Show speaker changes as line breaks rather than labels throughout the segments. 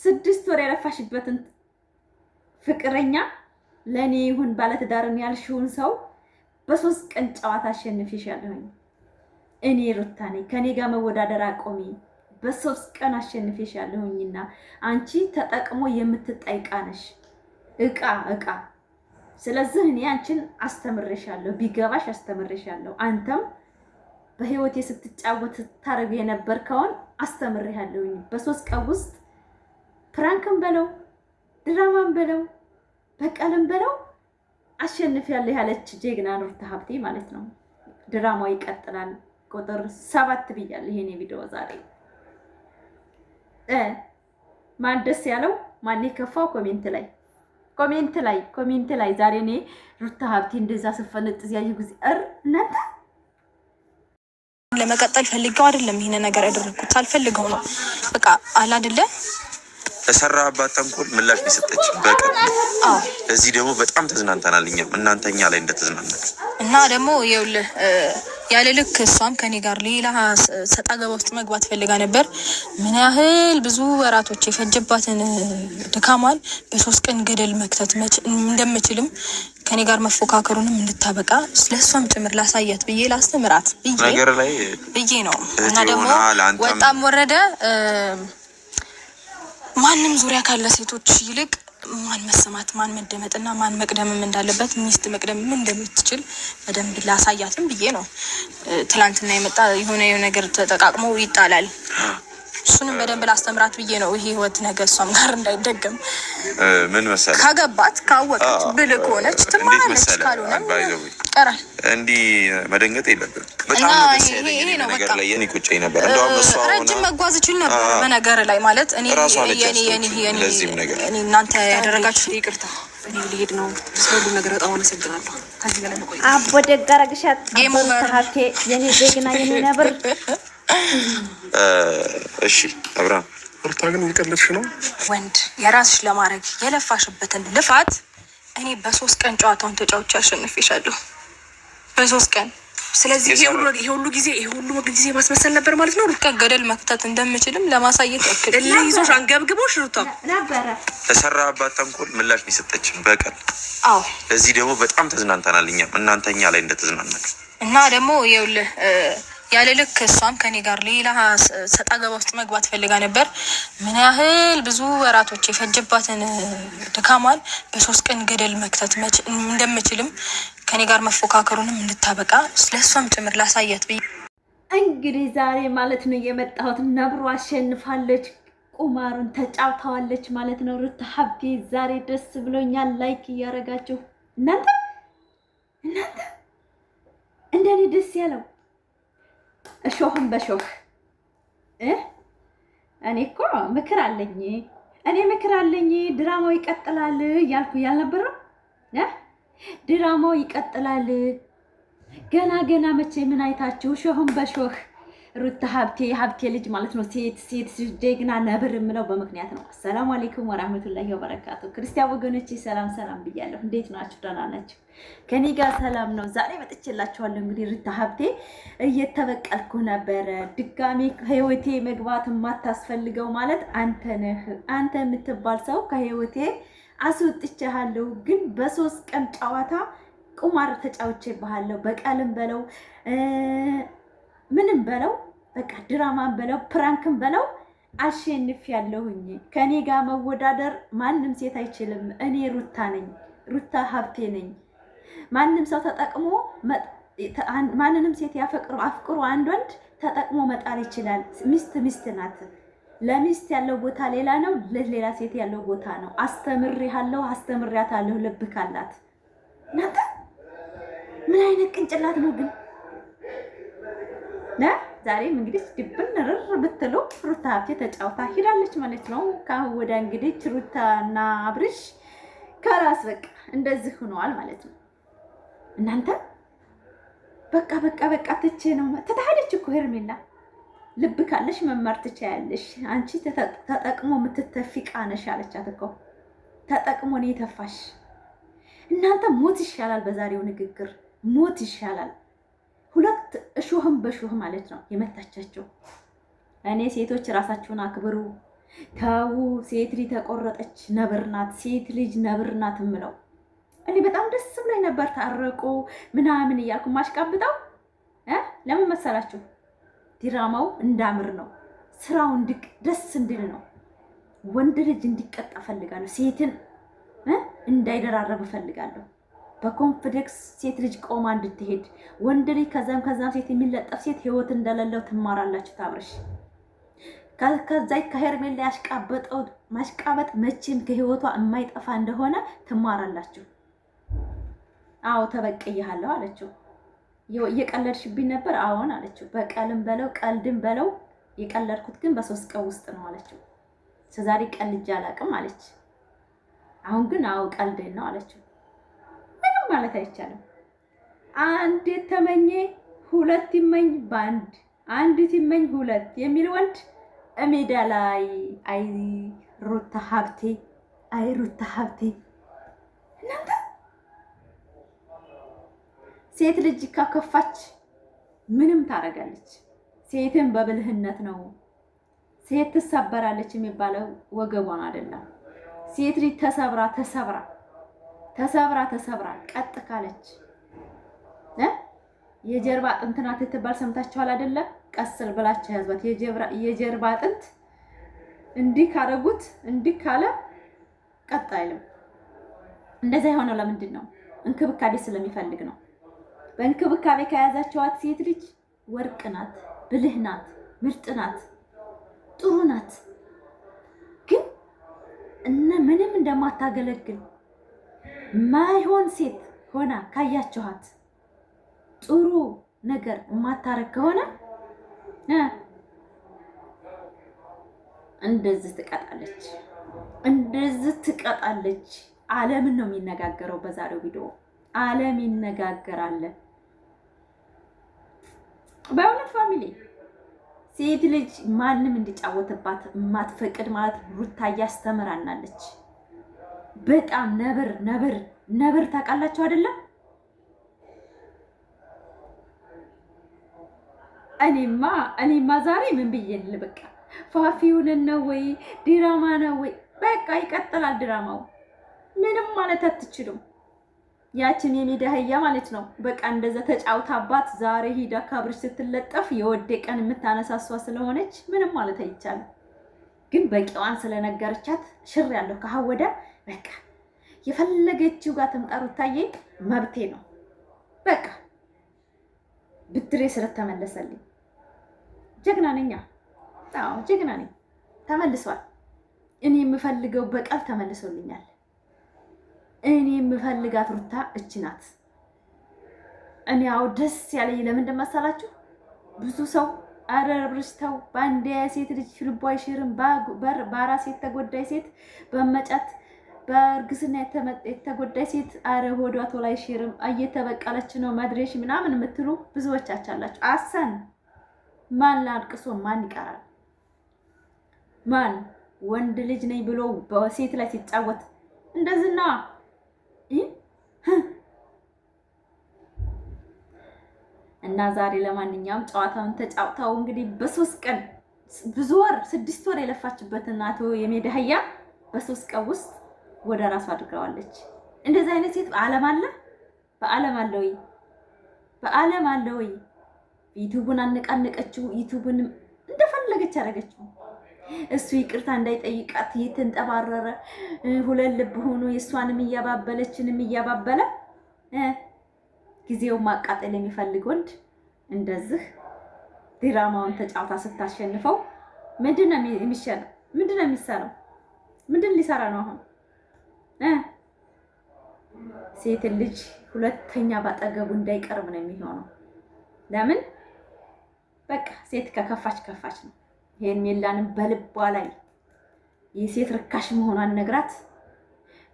6 ወር ያለፋሽበትን ፍቅረኛ ለኔ ይሁን ባለትዳርን ያልሽውን ሰው በ3 ቀን ጨዋታ አሸንፌሻለሁኝ። እኔ ሩታ ነኝ። ከኔ ጋር መወዳደር አቆሚ። በ3 ቀን አሸንፌሻለሁኝና አንቺ ተጠቅሞ የምትጠይቃ ነሽ እቃ። ስለዚህ እኔ አንቺን አስተምሬሻለሁ፣ ቢገባሽ አስተምሬሻለሁ። አንተም በህይወቴ ስትጫወት ታረግ የነበርከውን አስተምሬሃለሁኝ። በ3 ቀን ውስጥ ፕራንክም በለው ድራማም በለው በቀልም በለው አሸንፊያለሁ ያለች ጀግና ሩታ ሀብቴ ማለት ነው። ድራማው ይቀጥላል። ቁጥር 7 ብያለሁ። ይሄኔ ቪዲዮ ዛሬ ማን ደስ ያለው ማን የከፋው ኮሜንት ላይ ዛሬ እኔ ሩታ ሀብቴ እንደዛ ስፈነጥዝ ያዩ ጊዜ እናንተ
ለመቀጠል ፈልገው አይደለም ይሄን ነገር ያደረኩት፣ አልፈልገው ነው በቃ አለ አይደለ።
ለሰራባት ተንኮል ምላሽ ሊሰጠች በቀን እዚህ ደግሞ በጣም ተዝናንተናል። እኛም እናንተኛ ላይ እንደተዝናናል
እና ደግሞ ይኸውልህ ያለ ልክ እሷም ከኔ ጋር ሌላ ሰጣ ገባ ውስጥ መግባት ፈልጋ ነበር። ምን ያህል ብዙ ወራቶች የፈጀባትን ድካሟን በ3 ቀን ገደል መክተት እንደምችልም ከኔ ጋር መፎካከሩንም እንድታበቃ ስለሷም ጭምር ላሳያት ብዬ ላስተምራት ብዬ ነው። እና ደግሞ ወጣም ወረደ ማንም ዙሪያ ካለ ሴቶች ይልቅ ማን መሰማት ማን መደመጥና ማን መቅደምም እንዳለበት ሚስት መቅደምም እንደምትችል በደንብ ላሳያትም ብዬ ነው። ትላንትና የመጣ የሆነ ነገር ተጠቃቅሞ ይጣላል። እሱንም በደንብ ላስተምራት ብዬ ነው። ይሄ ህይወት ነገ እሷም ጋር እንዳይደገም
ምን መሰለህ
ካገባት ካወቀች ብልህ ከሆነች ትማራለች፣ ካልሆነ ይቀራል።
እንዲህ መደንገጥ የለብንም። በጣም ይሄ ነው በቃ ላይ የኔ ቁጭኝ ነበር። እንደውም እሷ
ረጅም መጓዝ ይችል ነበር በነገር ላይ ማለት እኔ እናንተ ያደረጋችሁ ይቅርታ እኔ ልሄድ ነው። ስለሉ ነገር በጣም አመሰግናለሁ። ከዚህ በላይ መቆየት
አቦ ደግ አደረግሻት ሀብቴ፣ የኔ ጀግና የኔ ነብር።
እሺ አብርሃም
ሩታ ግን እየቀለድሽ ነው።
ወንድ የራስሽ ለማድረግ የለፋሽበትን ልፋት እኔ በ3 ቀን ጨዋታውን ተጫውቼ አሸንፌሻለሁ። በ3 ቀን። ስለዚህ ይሄ ሁሉ ጊዜ ማስመሰል ነበር ማለት ነው። ሩታ ገደል መክተት እንደምችልም ለማሳየት ያክል
ለይዞሽ አንገብግቦሽ ሩታ
ነበረ
ለሰራባት ተንኮል ምላሽ ሊሰጠች በቀን እዚህ ደግሞ በጣም ተዝናንተናል። እኛም እናንተኛ ላይ እንደተዝናናል
እና ደግሞ ይኸውልህ ያለ ልክ እሷም ከኔ ጋር ሌላ ሰጣ ገባ ውስጥ መግባት ፈልጋ ነበር። ምን ያህል ብዙ ወራቶች የፈጀባትን ድካሟን በ3 ቀን ገደል መክተት እንደምችልም ከኔ ጋር መፎካከሩንም እንድታበቃ ስለሷም ጭምር ላሳያት ብዬ
እንግዲህ ዛሬ ማለት ነው የመጣሁት። ነብሩ አሸንፋለች፣ ቁማሩን ተጫውታዋለች ማለት ነው። ሩታ ሀብቴ ዛሬ ደስ ብሎኛል። ላይክ እያደረጋችሁ እናንተ እንደኔ ደስ ያለው እሾህም በሾህ እኔ እኮ ምክር አለኝ። ድራማው ይቀጥላል እያልኩ ያልነበረው ድራማው ይቀጥላል። ገና መቼ ምን አይታችሁ እሾህም በሾህ ሩታ ሀብቴ ልጅ ማለት ነው። ሴት ጀግና ነብር የምለው በምክንያት ነው። አሰላሙ አለይኩም ወራህመቱላሂ ወበረካቱ። ክርስቲያን ወገኖቼ ሰላም ብያለሁ። እንዴት ናችሁ? ደህና ናችሁ? ከኔ ጋር ሰላም ነው። ዛሬ መጥቼላችኋለሁ። እንግዲህ ሩታ ሀብቴ እየተበቀልኩ ነበረ። ድጋሚ ከህይወቴ መግባት የማታስፈልገው ማለት አንተ ነህ። አንተ የምትባል ሰው ከህይወቴ አስወጥቼሃለሁ። ግን በ3 ቀን ጨዋታ ቁማር ተጫውቼብሃለሁ። በቀልም በለው ምንም በለው በቃ ድራማን በለው ፕራንክን በለው አሸንፌያለሁኝ። ከኔ ጋር መወዳደር ማንም ሴት አይችልም። እኔ ሩታ ነኝ፣ ሩታ ሀብቴ ነኝ። ማንም ሰው ተጠቅሞ ማንንም ሴት አፍቅሮ አንድ ወንድ ተጠቅሞ መጣል ይችላል። ሚስት ናት። ለሚስት ያለው ቦታ ሌላ ነው፣ ለሌላ ሴት ያለው ቦታ ነው። አስተምሬያታለሁ ልብ ካላት። እናንተ ምን አይነት ቅንጭላት ነው ግን? ዛሬም እንግዲህ ድብን ርር ብትሉ ሩታ ሀብቴ ተጫውታ ሂዳለች ማለት ነው። ካሁን ወደ እንግዲህ ሩታና አብርሽ ከራስ በቃ እንደዚህ ሆነዋል ማለት ነው። እናንተ በቃ ትቼ ነው ተታለች እኮ ሄርሜላ። ልብ ካለሽ መማር ትችያለሽ። አንቺ ተጠቅሞ የምትተፊ ቃነሽ አለቻት እኮ። ተጠቅሞ ነው የተፋሽ። እናንተ ሞት ይሻላል። በዛሬው ንግግር ሞት ይሻላል። 2 እሾህም በሾህ ማለት ነው የመታቻቸው። እኔ ሴቶች ራሳችሁን አክብሩ፣ ተው ሴት ልጅ ተቆረጠች ነብር ናት፣ ሴት ልጅ ነብር ናት እምለው እኔ በጣም ደስ ብሎኝ ነበር። ታረቁ ምናምን እያልኩ ማሽቃብጠው ለምን መሰላችሁ? ድራማው እንዳምር ነው፣ ስራው ደስ እንድል ነው። ወንድ ልጅ እንዲቀጣ ፈልጋለሁ፣ ሴትን እንዳይደራረብ ፈልጋለሁ። በኮንፊደንስ ሴት ልጅ ቆማ እንድትሄድ፣ ወንድ ልጅ ከዛም ሴት የሚለጠፍ ሴት ህይወት እንደሌለው ትማራላችሁ። ታብርሽ ከዛ ከሄርሜላ ያሽቃበጠው ማሽቃበጥ መቼም ከህይወቷ የማይጠፋ እንደሆነ ትማራላችሁ። አዎ ተበቀይሃለሁ አለችው። እየቀለድሽብኝ ነበር አዎን አለችው። በቀልም በለው ቀልድም በለው የቀለድኩት ግን በ3 ቀን ውስጥ ነው አለችው። ስለዛሬ ቀልጅ አላውቅም አለች። አሁን ግን አዎ ቀልድን ነው አለችው። ምንም ማለት አይቻልም። አንድ የተመኘ ሁለት ይመኝ በአንድ አንዲት ይመኝ ሁለት የሚል ወንድ ሜዳ ላይ አይ ሩታ ሀብቴ፣ አይ ሩታ ሀብቴ። እናንተ ሴት ልጅ ካከፋች ምንም ታረጋለች። ሴትን በብልህነት ነው። ሴት ትሰበራለች የሚባለው ወገቧን አይደለም። ሴት ልጅ ተሰብራ ቀጥ ካለች የጀርባ አጥንት ናት ትባል ሰምታችኋል አይደለ? ቀስል ብላችሁ ያዟት። የጀርባ አጥንት እንዲህ ካረጉት እንዲህ ካለ ቀጥ አይልም። እንደዛ የሆነው ለምንድን ነው? እንክብካቤ ስለሚፈልግ ነው። በእንክብካቤ ከያዛችኋት ሴት ልጅ ወርቅ ናት፣ ብልህ ናት፣ ምርጥ ናት፣ ጥሩ ናት። ግን ምንም እንደማታገለግል ማይሆን ሴት ሆና ካያችኋት ጥሩ ነገር የማታረግ ከሆነ እንደዚህ ትቀጣለች። ዓለምን ነው የሚነጋገረው። በዛሬው ቪዲዮ ዓለም ይነጋገራል። በእውነት ፋሚሊ ሴት ልጅ ማንም እንዲጫወትባት የማትፈቅድ ማለት ሩታ እያስተምራናለች። በጣም ነብር ታውቃላችሁ አይደለም? እኔማ ዛሬ ምን ብዬ በቃ ፋፊውን ነው ወይ ድራማ ነው ወይ? በቃ ይቀጥላል ድራማው። ምንም ማለት አትችሉም። ያችን የሜዳ አህያ ማለት ነው። በቃ እንደዛ ተጫውታባት ዛሬ ሂዳ ካብርሽ ስትለጠፍ የወደቀን የምታነሳሷ ስለሆነች ምንም ማለት አይቻልም። ግን በቂዋን ስለነገረቻት ሽር ያለው ከሀወዳ በቃ የፈለገችው ጋር ትምጣሩ ታዬ መብቴ ነው። በቃ ብድሬ ስለተመለሰልኝ ጀግና ነኝ። አዎ ጀግና ነኝ። ተመልሷል። እኔ የምፈልገው በቀል ተመልሶልኛል። እኔ የምፈልጋት ሩታ እቺ ናት። እኔ አዎ ደስ ያለኝ ለምን እንደመሰላችሁ? ብዙ ሰው አረብርስተው በአንድ ሴት ልጅ ልቧ አይሽርም፣ በአራስ የተጎዳይ ሴት በመጫት በእርግዝና የተጎዳይ ሴት አረ ሆዷ ቶሎ አይሽርም፣ እየተበቀለች ነው መድረሽ ምናምን የምትሉ ብዙዎቻችሁ አላችሁ። አሰን ማን ላልቅሶ ማን ይቀራል? ማን ወንድ ልጅ ነኝ ብሎ በሴት ላይ ሲጫወት እንደዚህ ነው። እና ዛሬ ለማንኛውም ጨዋታውን ተጫውታው እንግዲህ በ3 ቀን ብዙ ወር 6 ወር የለፋችበትን አቶ የሜዳ አህያ በ3 ቀን ውስጥ ወደ ራሱ አድርገዋለች። እንደዚህ አይነት ሴት በዓለም አለ? በዓለም አለ ወይ? በዓለም አለ ወይ? ዩቲዩብን አነቃነቀችው፣ ዩቲዩብን እንደፈለገች አደረገችው። እሱ ይቅርታ እንዳይጠይቃት እየተንጠባረረ 2 ልብ ሆኖ የእሷንም እያባበለችንም እያባበለ ጊዜው ማቃጠል የሚፈልግ ወንድ እንደዚህ ድራማውን ተጫውታ ስታሸንፈው ምንድነው የሚሻለው? ምንድነው የሚሰራው? ምንድን ሊሰራ ነው አሁን? ሴት ልጅ ሁለተኛ ባጠገቡ እንዳይቀርብ ነው የሚሆነው። ለምን? በቃ ሴት ከከፋች ነው። ሄርሜላንም በልቧ ላይ የሴት ርካሽ መሆኗን ነግራት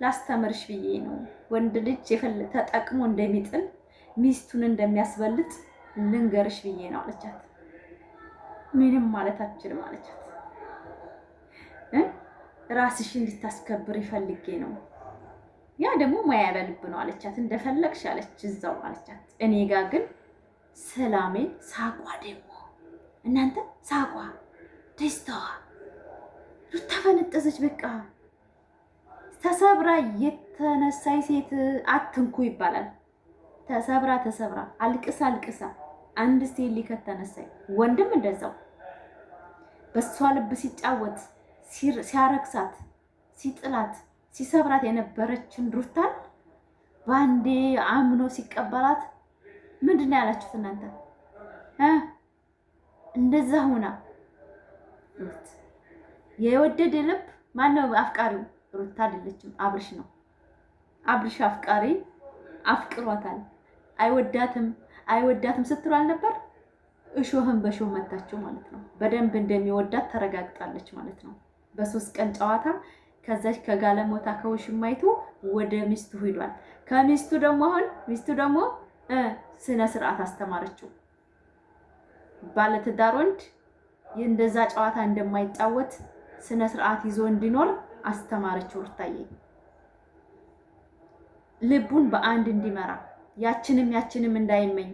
ላስተምርሽ ብዬ ነው። ወንድ ልጅ ተጠቅሞ እንደሚጥል ሚስቱን እንደሚያስበልጥ ልንገርሽ ብዬ ነው አለቻት። ምንም ማለት አትችልም አለቻት። ራስሽን እንድታስከብር ይፈልጌ ነው። ያ ደግሞ ሙያ በልብ ነው አለቻት። እንደፈለግሽ አለች እዛው አለቻት። እኔ ጋር ግን ሰላሜ ሳቋ ደግሞ እናንተ ሳቋ ደስታዋ ሩታ ፈነጠዘች። በቃ ተሰብራ የተነሳይ ሴት አትንኩ ይባላል። ተሰብራ አልቅሳ አንድ ሴት ሊከት ተነሳይ፣ ወንድም እንደዛው በሷ ልብ ሲጫወት ሲያረክሳት ሲጥላት ሲሰብራት የነበረችን ሩታን ባንዴ አምኖ ሲቀበላት ምንድን ነው ያላችሁት እናንተ? እንደዛ ሆና የወደደ ልብ ማነው አፍቃሪው? ሩታ አይደለችም፣ አብርሽ ነው። አብርሽ አፍቃሪ አፍቅሯታል። አይወዳትም ስትሉ አልነበር? እሾህን በሾህ መታችሁ ማለት ነው። በደንብ እንደሚወዳት ተረጋግጣለች ማለት ነው። በ3 ቀን ጨዋታ ከዛች ከጋለሞታ ከውሽማይቱ ወደ ሚስቱ ሄዷል። ከሚስቱ ደግሞ ስነ ስርዓት አስተማረችው። ባለትዳር ወንድ እንደዛ ጨዋታ እንደማይጫወት ስነ ስርዓት ይዞ እንዲኖር አስተማረችው። ሩታዬ ልቡን በአንድ እንዲመራ ያችንም እንዳይመኝ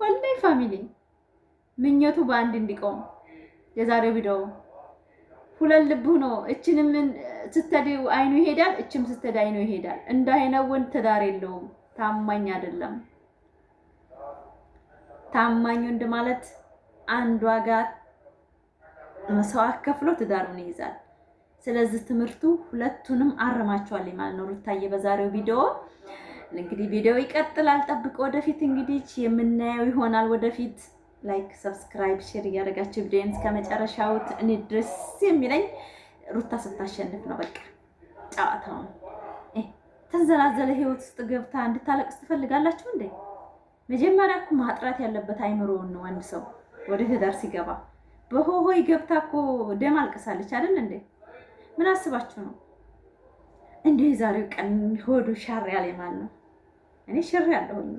ወላሂ ፋሚሊ ምኞቱ በአንድ እንዲቆም የዛሬው ቪዲዮ ሁለት ልብ ሆኖ እችንም ስትሄድ አይኑ ይሄዳል፣ እችም ስትሄድ አይኑ ይሄዳል። እንዳይነውን ትዳር የለውም። ታማኝ አይደለም። ታማኝ ወንድ ማለት አንዷ ጋር መስዋዕት ከፍሎ ትዳሩን ይይዛል። ስለዚህ ትምህርቱ ሁለቱንም አረማቸዋል ማለት ነው። ሩታዬ በዛሬው ቪዲዮ እንግዲህ ቪዲዮ ይቀጥላል። ጠብቅ። ወደፊት እንግዲህ የምናየው ይሆናል። ወደፊት ላይክ፣ ሰብስክራይብ፣ ሼር እያደረጋችሁ ቪዲዮን እስከመጨረሻው እኔ ድረስ የሚለኝ ሩታ ስታሸንፍ ነው። በቃ ጨዋታውን ተንዘላዘለ ህይወት ውስጥ ገብታ እንድታለቅስ ትፈልጋላችሁ እንዴ? መጀመሪያ እኮ ማጥራት ያለበት አይምሮውን ነው። አንድ ሰው ወደ ትዳር ሲገባ በሆሆይ ገብታ እኮ ደም አልቅሳለች አይደል እንዴ? ምን አስባችሁ ነው እንዴ? ዛሬው ቀን ሆዱ ሻር ያለ ማን ነው? እኔ ሻር ያለሁኝ